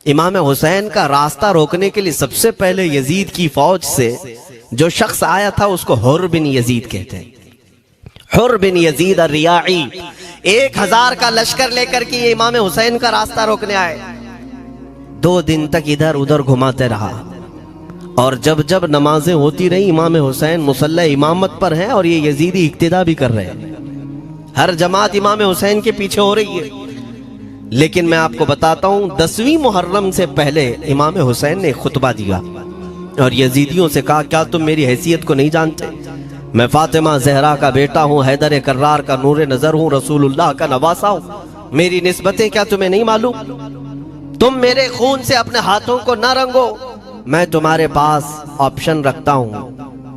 امام حسین کا راستہ روکنے کے لیے سب سے پہلے یزید کی فوج سے جو شخص آیا تھا اس کو حر بن یزید کہتے ہیں. حر بن یزید الریاعی 1000 کا لشکر لے کر کے یہ امام حسین کا راستہ روکنے آئے. 2 دن تک ادھر ادھر گھماتے رہا، اور جب جب نمازیں ہوتی رہی امام حسین مصلی امامت پر ہیں اور یہ یزیدی اقتدا بھی کر رہے ہیں. ہر جماعت امام حسین کے پیچھے ہو رہی ہے. لیکن میں آپ کو بتاتا ہوں 10ویں محرم سے پہلے امام حسین نے خطبہ دیا اور یزیدیوں سے کہا کیا تم میری حیثیت کو نہیں جانتے؟ میں فاطمہ زہرا کا بیٹا ہوں، حیدر کرار کا نور نظر ہوں، رسول اللہ کا نواسا ہوں. میری نسبتیں کیا تمہیں نہیں معلوم؟ تم میرے خون سے اپنے ہاتھوں کو نہ رنگو. میں تمہارے پاس آپشن رکھتا ہوں،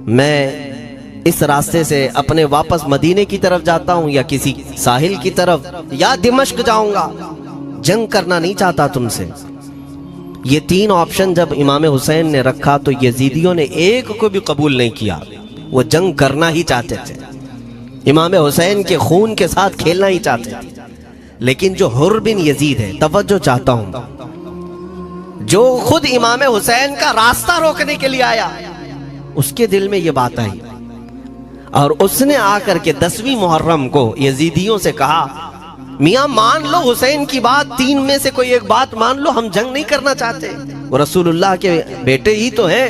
میں اس راستے سے اپنے واپس مدینے کی طرف جاتا ہوں یا کسی ساحل کی طرف یا دمشق جاؤں گا. جنگ کرنا نہیں چاہتا تم سے. یہ 3 آپشن جب امام حسین نے رکھا تو یزیدیوں نے ایک کو بھی قبول نہیں کیا. وہ جنگ کرنا ہی چاہتے تھے، امام حسین کے خون کے ساتھ کھیلنا ہی چاہتے تھے. لیکن جو حر بن یزید ہے، توجہ چاہتا ہوں، جو خود امام حسین کا راستہ روکنے کے لیے آیا، اس کے دل میں یہ بات آئی اور اس نے آ کر کے 10ویں محرم کو یزیدیوں سے کہا میاں مان لو حسین کی بات، 3 میں سے کوئی ایک بات مان لو، ہم جنگ نہیں کرنا چاہتے، وہ رسول اللہ کے بیٹے ہی تو ہیں.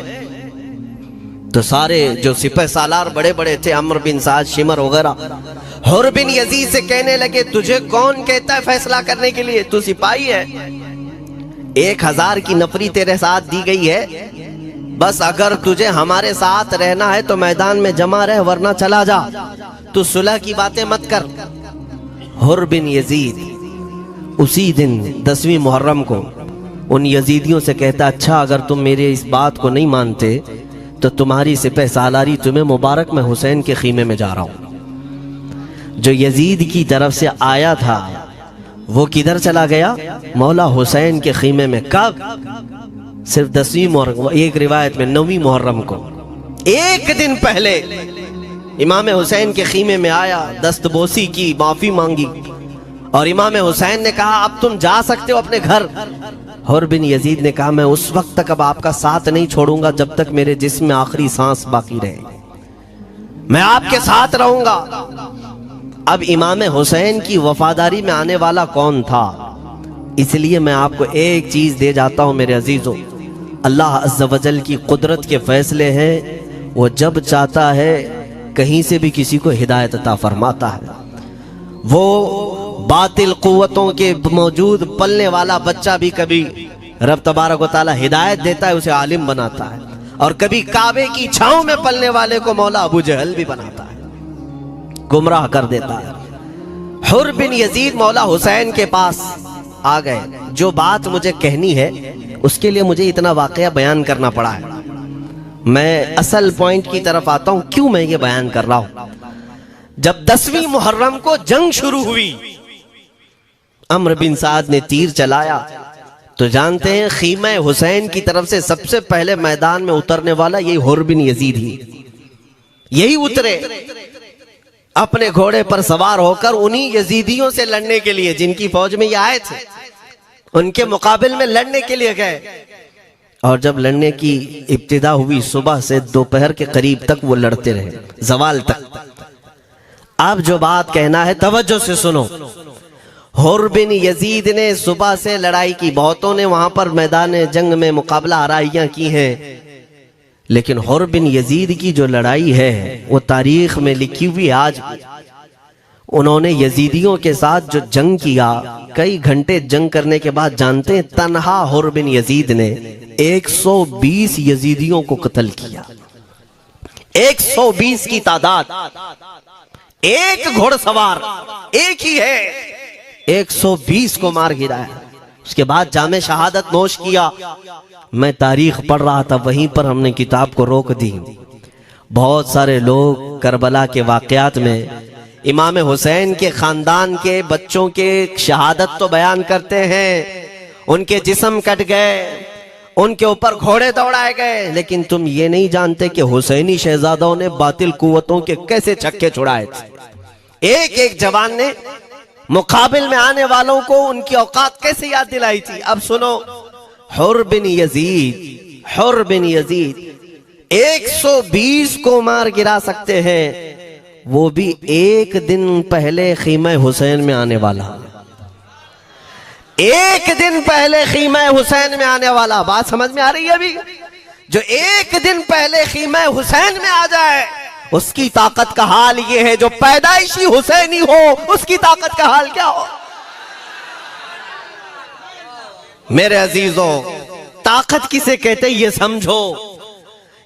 تو سارے جو سپہ سالار بڑے بڑے تھے، عمرو بن سعد، شمر وغیرہ، حر بن یزید سے کہنے لگے تجھے کون کہتا ہے فیصلہ کرنے کے لیے؟ تو سپاہی ہے، 1000 کی نفری تیرے ساتھ دی گئی ہے، بس اگر تجھے ہمارے ساتھ رہنا ہے تو میدان میں جمع رہ ورنہ چلا جا، تو صلح کی باتیں مت کر. حر بن یزید اسی دن 10ویں محرم کو ان یزیدیوں سے کہتا اچھا اگر تم میرے اس بات کو نہیں مانتے تو تمہاری سپہ سالاری تمہیں مبارک، میں حسین کے خیمے میں جا رہا ہوں. جو یزید کی طرف سے آیا تھا وہ کدھر چلا گیا؟ مولا حسین کے خیمے میں. کب؟ صرف 10ویں محرم، ایک روایت میں 9ویں محرم کو، 1 دن پہلے امام حسین کے خیمے میں آیا، دست بوسی کی، معافی مانگی، اور امام حسین نے کہا اب تم جا سکتے ہو اپنے گھر. حر بن یزید نے کہا میں اس وقت تک اب آپ کا ساتھ نہیں چھوڑوں گا جب تک میرے جسم میں آخری سانس باقی رہے، میں آپ کے ساتھ رہوں گا. اب امام حسین کی وفاداری میں آنے والا کون تھا؟ اس لیے میں آپ کو ایک چیز دے جاتا ہوں میرے عزیزوں، اللہ عز و جل کی قدرت کے فیصلے ہیں، وہ جب چاہتا ہے کہیں سے بھی کسی کو ہدایت عطا فرماتا ہے. وہ باطل قوتوں کے موجود پلنے والا بچہ بھی کبھی رب تبارک و تعالی ہدایت دیتا ہے، اسے عالم بناتا ہے، اور کبھی کعبے کی چھاؤں میں پلنے والے کو مولا ابو جہل بھی بناتا ہے، گمراہ کر دیتا ہے. حر بن یزید مولا حسین کے پاس آ گئے. جو بات مجھے کہنی ہے اس کے لیے مجھے اتنا واقعہ بیان کرنا پڑا ہے. میں اصل پوائنٹ کی طرف آتا ہوں کیوں میں یہ بیان کر رہا ہوں. جب 10ویں محرم کو جنگ شروع ہوئی، عمرو بن سعد نے تیر چلایا تو جانتے ہیں خیمہ حسین کی طرف سے سب سے پہلے میدان میں اترنے والا یہی حر بن یزید ہی، یہی اترے اپنے گھوڑے پر سوار ہو کر انہی یزیدیوں سے لڑنے کے لیے جن کی فوج میں یہ آئے تھے، ان کے مقابل میں لڑنے کے لیے گئے. اور جب لڑنے کی ابتدا ہوئی صبح سے دوپہر کے قریب تک وہ لڑتے رہے، زوال تک. اب جو بات کہنا ہے توجہ سے سنو. حر بن یزید نے صبح سے لڑائی کی، بہتوں نے وہاں پر میدان جنگ میں مقابلہ آرائیاں کی ہیں، لیکن حر بن یزید کی جو لڑائی ہے وہ تاریخ میں لکھی ہوئی. آج انہوں نے یزیدیوں کے ساتھ جو جنگ کیا، کئی گھنٹے جنگ کرنے کے بعد جانتے ہیں تنہا حر بن یزید نے 120 یزیدیوں کو قتل کیا. 120 کی تعداد، ایک گھوڑ سوار ایک ہی ہے، 120 کو مار گرایا. اس کے بعد جام شہادت نوش کیا. میں تاریخ پڑھ رہا تھا، وہیں پر ہم نے کتاب کو روک دی. بہت سارے لوگ کربلا کے واقعات میں امام حسین کے خاندان کے بچوں کے شہادت تو بیان کرتے ہیں، ان کے جسم کٹ گئے، ان کے اوپر گھوڑے دوڑائے گئے، لیکن تم یہ نہیں جانتے کہ حسینی شہزادوں نے باطل قوتوں کے کیسے چھکے چھڑائے تھے. ایک ایک جوان نے مقابل میں آنے والوں کو ان کی اوقات کیسے یاد دلائی تھی. اب سنو، حر بن یزید 120 کو مار گرا سکتے ہیں، وہ بھی ایک دن پہلے خیمہ حسین میں آنے والا، ایک دن پہلے خیمہ حسین میں آنے والا۔ بات سمجھ میں آ رہی ہے ابھی؟ جو ایک دن پہلے خیمہ حسین میں آ جائے اس کی طاقت کا حال یہ ہے، جو پیدائشی حسینی ہو اس کی طاقت کا حال کیا ہو؟ میرے عزیزوں، طاقت کسے کہتے یہ سمجھو۔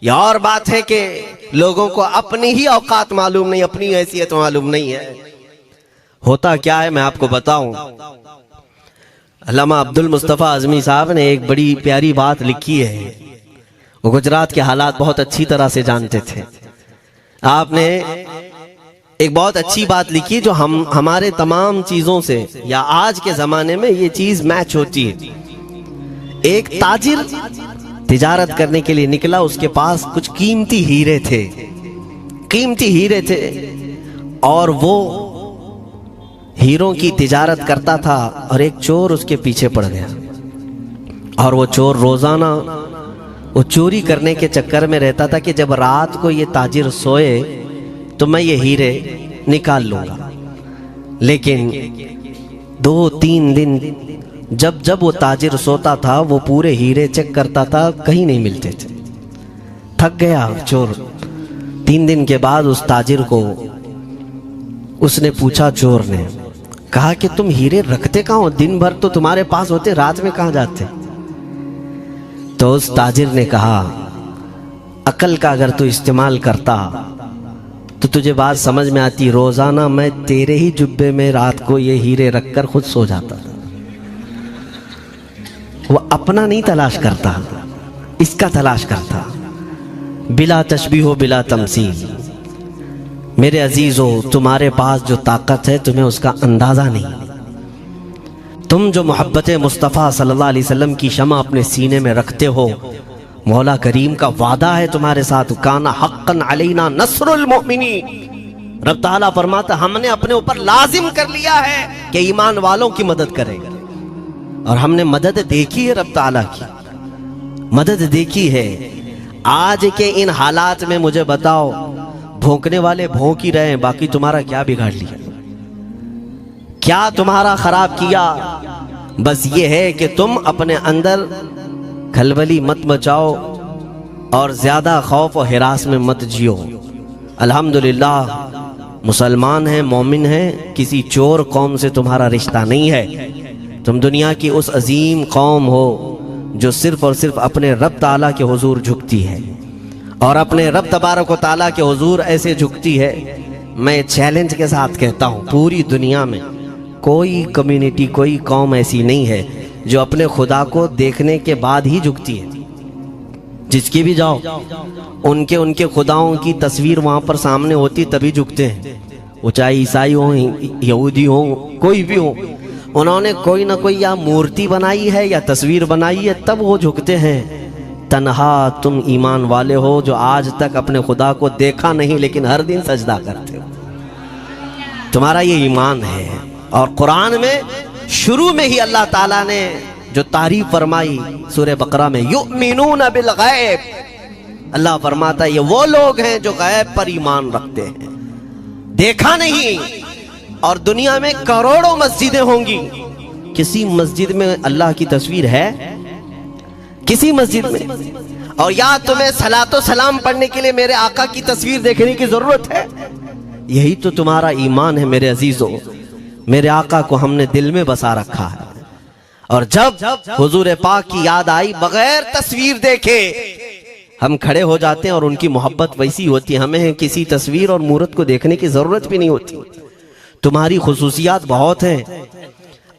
یہ اور بات ہے کہ لوگوں کو اپنی ہی اوقات معلوم نہیں، اپنی حیثیت معلوم نہیں ہے۔ ہوتا کیا ہے میں آپ کو بتاؤں۔ علامہ عبد المصطفیٰ اعظمی صاحب نے ایک بڑی پیاری بات لکھی ہے، وہ گجرات کے حالات بہت اچھی طرح سے جانتے تھے۔ آپ نے ایک بہت اچھی بات لکھی جو ہمارے تمام چیزوں سے یا آج کے زمانے میں یہ چیز میچ ہوتی ہے۔ ایک تاجر تجارت کرنے کے لیے نکلا، اس کے پاس کچھ قیمتی ہیرے تھے اور وہ ہیروں کی تجارت کرتا تھا، اور ایک چور اس کے پیچھے پڑ گیا، اور وہ چور روزانہ وہ چوری کرنے کے چکر میں رہتا تھا کہ جب رات کو یہ تاجر سوئے تو میں یہ ہیرے نکال لوں گا۔ لیکن 2-3 دن جب وہ تاجر سوتا تھا وہ پورے ہیرے چیک کرتا تھا، کہیں نہیں ملتے تھے۔ تھک گیا چور۔ 3 دن کے بعد اس تاجر کو اس نے پوچھا، چور نے کہا کہ تم ہیرے رکھتے کہاں ہو؟ دن بھر تو تمہارے پاس ہوتے، رات میں کہاں جاتے؟ تو اس تاجر نے کہا، عقل کا اگر تو استعمال کرتا تو تجھے بات سمجھ میں آتی، روزانہ میں تیرے ہی جبے میں رات کو یہ ہیرے رکھ کر خود سو جاتا۔ وہ اپنا نہیں تلاش کرتا، اس کا تلاش کرتا، بلا تشبیہ و بلا تمثیل۔ میرے عزیزو، تمہارے پاس جو طاقت ہے تمہیں اس کا اندازہ نہیں۔ تم جو محبت مصطفیٰ صلی اللہ علیہ وسلم کی شمع اپنے سینے میں رکھتے ہو، مولا کریم کا وعدہ ہے تمہارے ساتھ، کان حقا علینا نصر المؤمنین۔ رب تعالیٰ فرماتا ہم نے اپنے اوپر لازم کر لیا ہے کہ ایمان والوں کی مدد کرے گا، اور ہم نے مدد دیکھی ہے، رب تعالیٰ کی مدد دیکھی ہے۔ آج کے ان حالات میں مجھے بتاؤ، بھونکنے والے بھونک ہی رہے ہیں، باقی تمہارا کیا بگاڑ لیا؟ کیا تمہارا خراب کیا؟ بس یہ ہے کہ تم اپنے اندر کھلبلی مت مچاؤ اور زیادہ خوف و ہراس میں مت جیو۔ الحمدللہ مسلمان ہیں، مومن ہیں، کسی چور قوم سے تمہارا رشتہ نہیں ہے۔ تم دنیا کی اس عظیم قوم ہو جو صرف اور صرف اپنے رب تعالیٰ کے حضور جھکتی ہے، اور اپنے رب تبارک و تعالیٰ کے حضور ایسے جھکتی ہے۔ میں چیلنج کے ساتھ کہتا ہوں، پوری دنیا میں کوئی کمیونٹی، کوئی قوم ایسی نہیں ہے جو اپنے خدا کو دیکھنے کے بعد ہی جھکتی ہے۔ جس کی بھی جاؤ، ان کے خداؤں کی تصویر وہاں پر سامنے ہوتی تبھی جھکتے ہیں، وہ چاہے عیسائی ہوں، یہودی ہوں، کوئی بھی ہوں، انہوں نے کوئی نہ کوئی یا مورتی بنائی ہے یا تصویر بنائی ہے، تب وہ جھکتے ہیں۔ تنہا تم ایمان والے ہو جو آج تک اپنے خدا کو دیکھا نہیں لیکن ہر دن سجدہ کرتے ہو، تمہارا یہ ایمان ہے۔ اور قرآن میں شروع میں ہی اللہ تعالیٰ نے جو تعریف فرمائی سورہ بقرہ میں، یؤمنون بالغیب، اللہ فرماتا ہے یہ وہ لوگ ہیں جو غیب پر ایمان رکھتے ہیں، دیکھا نہیں۔ اور دنیا میں کروڑوں مسجدیں ہوں گی، کسی مسجد میں اللہ کی تصویر ہے؟ کسی مسجد میں؟ اور یا تمہیں صلاۃ و سلام پڑھنے کے لیے میرے آقا کی تصویر دیکھنے کی ضرورت ہے؟ یہی تو تمہارا ایمان ہے میرے عزیزو۔ میرے آقا کو ہم نے دل میں بسا رکھا ہے، اور جب حضور پاک کی یاد آئی بغیر تصویر دیکھے ہم کھڑے ہو جاتے ہیں، اور ان کی محبت ویسی ہوتی ہے، ہمیں کسی تصویر اور مورت کو دیکھنے کی ضرورت بھی نہیں ہوتی۔ تمہاری خصوصیات بہت ہیں،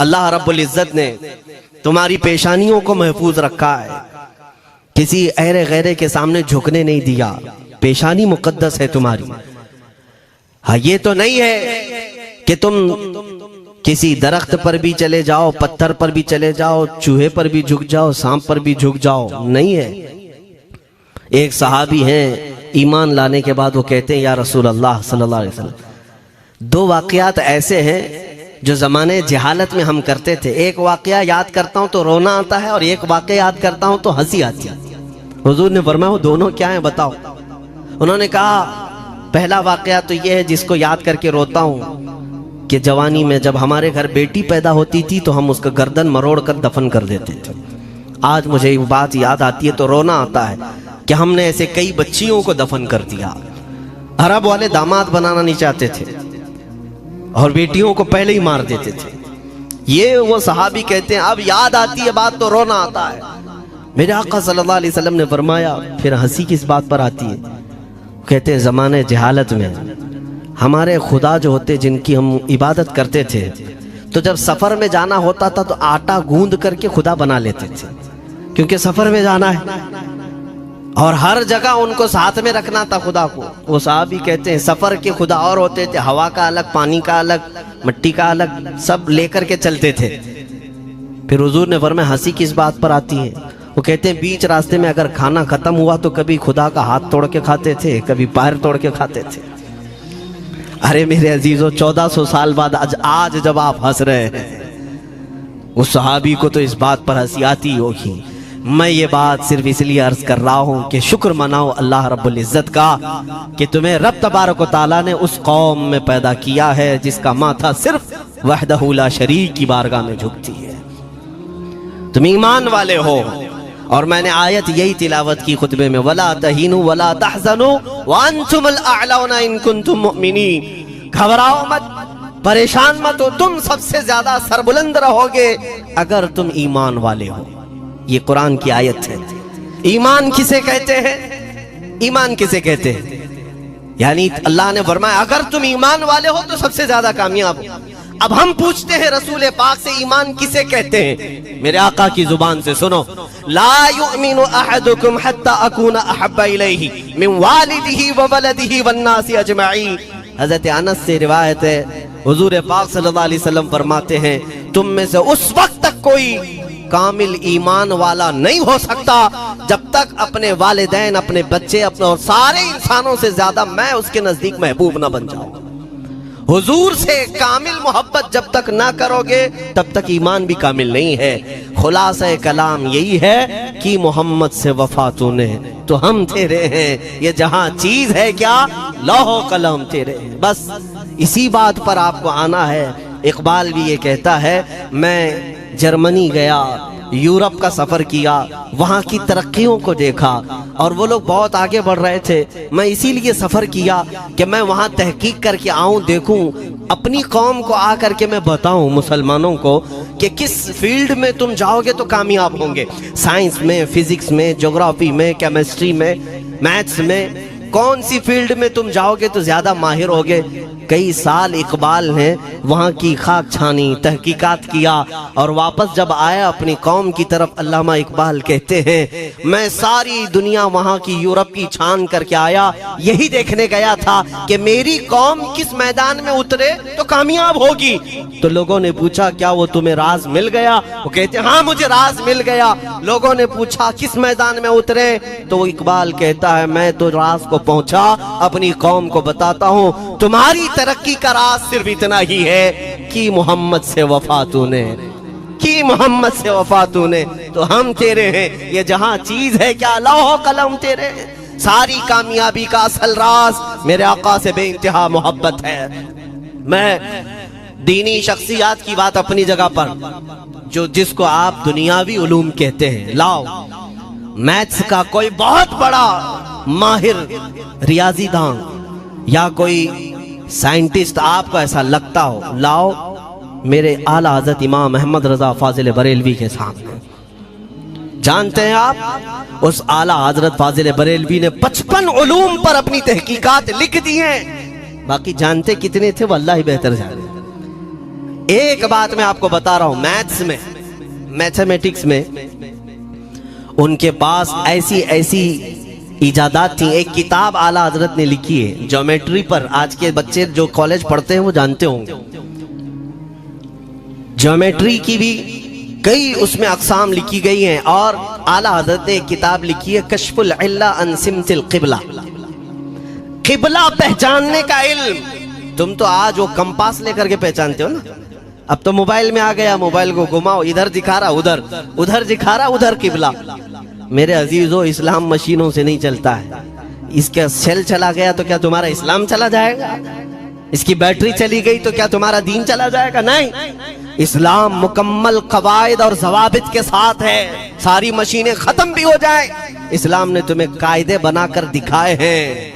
اللہ رب العزت نے تمہاری پیشانیوں کو محفوظ رکھا ہے، کسی اہرے غیرے کے سامنے جھکنے نہیں دیا، پیشانی مقدس ہے تمہاری۔ ہاں یہ تو نہیں ہے کہ تم کسی درخت پر بھی چلے جاؤ، پتھر پر بھی چلے جاؤ، چوہے پر بھی جھک جاؤ، سانپ پر بھی جھک جاؤ، نہیں ہے۔ ایک صحابی ہیں، ایمان لانے کے بعد وہ کہتے ہیں یا رسول اللہ صلی اللہ علیہ وسلم، 2 واقعات ایسے ہیں جو زمانے جہالت میں ہم کرتے تھے، ایک واقعہ یاد کرتا ہوں تو رونا آتا ہے، اور ایک واقعہ یاد کرتا ہوں تو ہنسی آتی ہے۔ حضور نے فرمایا وہ دونوں کیا ہیں بتاؤ؟ انہوں نے کہا پہلا واقعہ تو یہ ہے جس کو یاد کر کے روتا ہوں کہ جوانی میں جب ہمارے گھر بیٹی پیدا ہوتی تھی تو ہم اس کا گردن مروڑ کر دفن کر دیتے تھے۔ آج مجھے یہ بات یاد آتی ہے تو رونا آتا ہے کہ ہم نے ایسے کئی بچیوں کو دفن کر دیا۔ عرب والے داماد بنانا نہیں چاہتے تھے اور بیٹیوں کو پہلے ہی مار دیتے تھے۔ یہ وہ صحابی کہتے ہیں اب یاد آتی ہے بات تو رونا آتا ہے۔ میرے آقا صلی اللہ علیہ وسلم نے فرمایا پھر ہنسی کس بات پر آتی ہے؟ کہتے ہیں زمانے جہالت میں ہمارے خدا جو ہوتے جن کی ہم عبادت کرتے تھے تو جب سفر میں جانا ہوتا تھا تو آٹا گوندھ کر کے خدا بنا لیتے تھے، کیونکہ سفر میں جانا ہے اور ہر جگہ ان کو ساتھ میں رکھنا تھا خدا کو۔ وہ صحابی کہتے ہیں سفر کے خدا اور ہوتے تھے، ہوا کا الگ، پانی کا الگ، مٹی کا الگ، سب لے کر کے چلتے تھے۔ پھر حضور نے فرمایا ہنسی کس بات پر آتی ہے؟ وہ کہتے ہیں بیچ راستے میں اگر کھانا ختم ہوا تو کبھی خدا کا ہاتھ توڑ کے کھاتے تھے، کبھی پیر توڑ کے کھاتے تھے۔ ارے میرے عزیزو 1400 سال بعد آج جب آپ ہنس رہے ہیں، اس صحابی کو تو اس بات پر ہنسی آتی ہوگی۔ میں یہ بات صرف اس لیے عرض کر رہا ہوں کہ شکر مناؤ اللہ رب العزت کا کہ تمہیں رب تبارک و تعالیٰ نے اس قوم میں پیدا کیا ہے جس کا ماتھا صرف وحدہ لا شریک کی بارگاہ میں جھکتی ہے۔ تم ایمان والے ہو، اور میں نے آیت یہی تلاوت کی خطبے میں وَلَا تَهِنُوا وَلَا تَحْزَنُوا وَأَنْتُمُ الْأَعْلَوْنَ إِن كُنتُم مُؤْمِنِينَ۔ گھبراؤ مت، پریشان مت ہو، تم سب سے زیادہ سربلند رہو گے اگر تم ایمان والے ہو۔ یہ قرآن کی آیت ہے۔ ایمان کسے کہتے ہیں؟ ایمان کسے کہتے ہیں؟ یعنی اللہ نے فرمایا اگر تم ایمان والے ہو تو سب سے زیادہ کامیاب ہو۔ اب ہم پوچھتے ہیں رسول پاک سے ایمان کسے کہتے ہیں؟ میرے آقا کی زبان سے سنو، لا یؤمن احدکم حتی اکون احب الیہ من والدہ وولدہ والناس اجمعین۔ حضرت انس سے روایت ہے حضور پاک صلی اللہ علیہ وسلم فرماتے ہیں تم میں سے اس وقت تک کوئی کامل ایمان والا نہیں ہو سکتا جب تک اپنے والدین، اپنے بچے، اپنے اور سارے انسانوں سے زیادہ میں اس کے نزدیک محبوب نہ بن جاؤں۔ حضور سے کامل محبت جب تک نہ کرو گے تب تک ایمان بھی کامل نہیں ہے۔ خلاصہ کلام یہی ہے کہ محمد سے وفا تو نے تو ہم تیرے ہیں، یہ جہاں چیز ہے کیا لوح و قلم تیرے ہیں۔ بس اسی بات پر آپ کو آنا ہے۔ اقبال بھی یہ کہتا ہے میں جرمنی گیا، یورپ کا سفر کیا، وہاں کی ترقیوں کو دیکھا اور وہ لوگ بہت آگے بڑھ رہے تھے۔ میں اسی لیے سفر کیا کہ میں وہاں تحقیق کر کے آؤں، دیکھوں، اپنی قوم کو آ کر کے میں بتاؤں مسلمانوں کو کہ کس فیلڈ میں تم جاؤ گے تو کامیاب ہوں گے، سائنس میں، فزکس میں، جغرافی میں، کیمسٹری میں، میتھس میں، کون سی فیلڈ میں تم جاؤ گے تو زیادہ ماہر ہوگے۔ کئی سال اقبال نے وہاں کی خاک چھانی، تحقیقات کیا اور واپس جب آیا اپنی قوم کی طرف، علامہ اقبال کہتے ہیں میں ساری دنیا وہاں کی یورپ کی چھان کر کے آیا، یہی دیکھنے گیا تھا کہ میری قوم کس میدان میں اترے تو کامیاب ہوگی۔ تو لوگوں نے پوچھا کیا وہ تمہیں راز مل گیا؟ وہ کہتے ہیں ہاں مجھے راز مل گیا۔ لوگوں نے پوچھا کس میدان میں اترے؟ تو وہ اقبال کہتا ہے میں تو راز کو پہنچا، اپنی قوم کو بتاتا ہوں تمہاری ترقی کا راز صرف اتنا ہی ہے کہ محمد سے وفا تو نے، کہ محمد سے وفا تو نے تو ہم تیرے ہیں، یہ جہاں چیز ہے کیا لوح و قلم تیرے ہیں۔ ساری کامیابی کا اصل راز میرے آقا سے بے انتہا محبت ہے۔ میں دینی شخصیات کی بات اپنی جگہ پر، جس کو آپ دنیاوی علوم کہتے ہیں، لاؤ میتھس کا کوئی بہت بڑا ماہر ریاضی داں یا کوئی سائنٹسٹ آپ کو ایسا لگتا ہو، لاؤ میرے اعلیٰ حضرت امام احمد رضا فاضل بریلوی کے سامنے۔ جانتے ہیں آپ اس اعلیٰ حضرت فاضل بریلوی نے 55 علوم پر اپنی تحقیقات لکھ دی ہیں، باقی جانتے کتنے تھے وہ اللہ ہی بہتر جانے۔ ایک بات میں آپ کو بتا رہا ہوں، میتھس میں، میتھمیٹکس میں ان کے پاس ایسی ایجادات تھیں۔ ایک کتاب اعلیٰ حضرت نے لکھی ہے جیومیٹری پر، آج کے بچے جو کالج پڑھتے ہیں وہ جانتے ہوں گے۔ جیومیٹری کی بھی کئی اس میں اقسام لکھی گئی ہیں، اور اعلیٰ حضرت نے ایک کتاب لکھی ہے کشف العلہ عن سمت القبلہ، قبلہ پہچاننے کا علم۔ تم تو آج وہ کمپاس لے کر کے پہچانتے ہو نا، اب تو موبائل میں آ گیا, موبائل کو گھماؤ, ادھر دکھا رہا ادھر, ادھر دکھا رہا ادھر قبلہ. میرے عزیزو, اسلام مشینوں سے نہیں چلتا ہے. اس کا سیل چلا گیا تو کیا تمہارا اسلام چلا جائے گا؟ اس کی بیٹری چلی گئی تو کیا تمہارا دین چلا جائے گا؟ نہیں. اسلام مکمل قواعد اور ضوابط کے ساتھ ہے. ساری مشینیں ختم بھی ہو جائیں, اسلام نے تمہیں قاعدے بنا کر دکھائے ہیں.